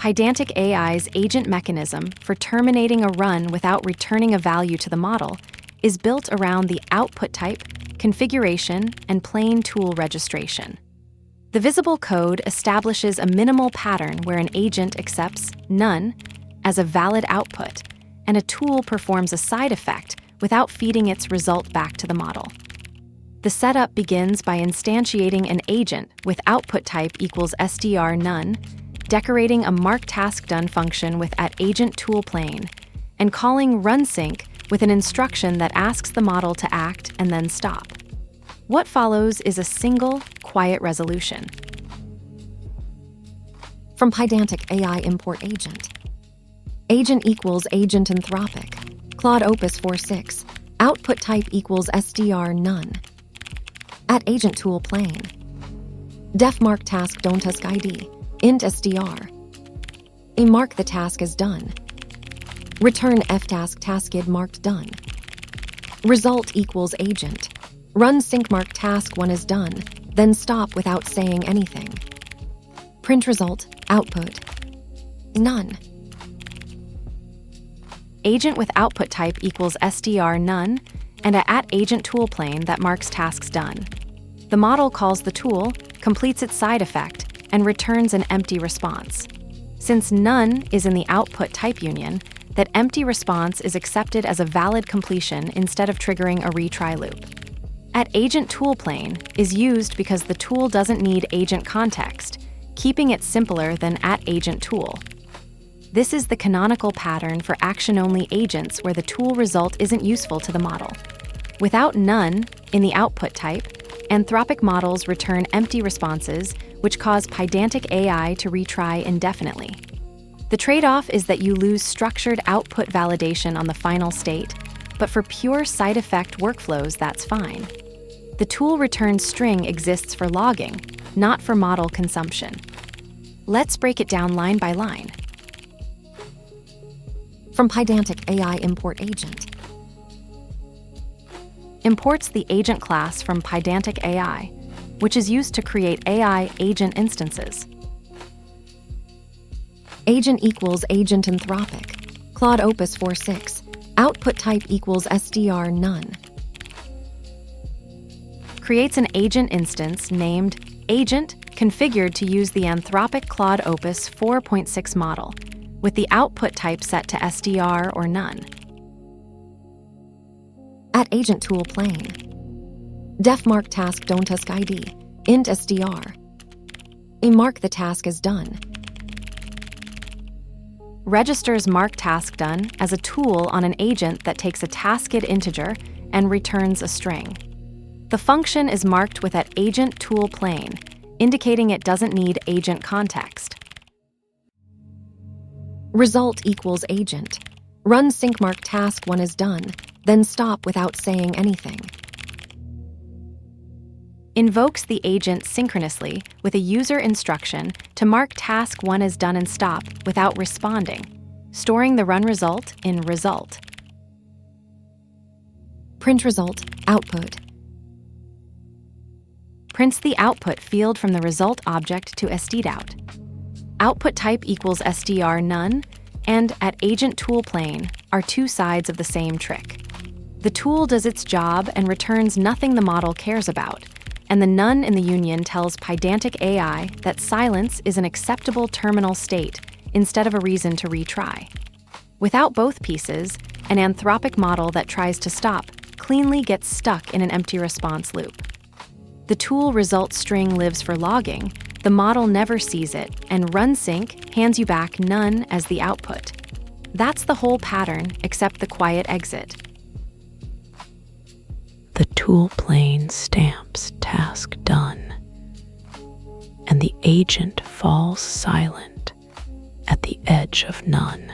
Pydantic AI's agent mechanism for terminating a run without returning a value to the model is built around the output type, configuration, and plain tool registration. The visible code establishes a minimal pattern where an agent accepts none as a valid output, and a tool performs a side effect without feeding its result back to the model. The setup begins by instantiating an agent with output type equals str none, decorating a markTaskDone function with @agentToolPlane, and calling runSync with an instruction that asks the model to act and then stop. What follows is a single, quiet resolution. From Pydantic AI import agent. Agent equals agent Anthropic. Claude Opus 4.6. Output type equals str none. @agentToolPlane. Def mark task don't task ID. Int str. A mark the task as done. Return ftask taskid marked done. Result equals agent. Run sync mark task 1 is done, then stop without saying anything. Print result, output, none. Agent with output type equals str none, and @agentToolPlane that marks tasks done. The model calls the tool, completes its side effect, and returns an empty response. Since none is in the output type union, that empty response is accepted as a valid completion instead of triggering a retry loop. @agentToolPlane is used because the tool doesn't need agent context, keeping it simpler than @agentTool. This is the canonical pattern for action-only agents where the tool result isn't useful to the model. Without none in the output type, Anthropic models return empty responses, which cause Pydantic AI to retry indefinitely. The trade-off is that you lose structured output validation on the final state, but for pure side effect workflows, that's fine. The tool return string exists for logging, not for model consumption. Let's break it down line by line. From Pydantic AI import agent. Imports the agent class from Pydantic AI, which is used to create AI agent instances. Agent equals agent Anthropic. Claude Opus 4.6. Output type equals str none. Creates an agent instance named agent configured to use the Anthropic Claude Opus 4.6 model, with the output type set to str or none. @agentToolPlane. Def mark task don't task ID. Int str. A mark the task as done. Registers markTaskDone as a tool on an agent that takes a tasked integer and returns a string. The function is marked with @agentToolPlane, indicating it doesn't need agent context. Result equals agent. Run sync mark task 1 is done, then stop without saying anything. Invokes the agent synchronously with a user instruction to mark task 1 as done and stop without responding, storing the run result in result. Print result, output. Prints the output field from the result object to stdout. Output type equals str none, and @agentToolPlane are two sides of the same trick. The tool does its job and returns nothing the model cares about, and the none in the union tells Pydantic AI that silence is an acceptable terminal state instead of a reason to retry. Without both pieces, an Anthropic model that tries to stop cleanly gets stuck in an empty response loop. The tool result string lives for logging, the model never sees it, and runSync hands you back none as the output. That's the whole pattern except the quiet exit. The tool plane stamps task done, and the agent falls silent at the edge of none.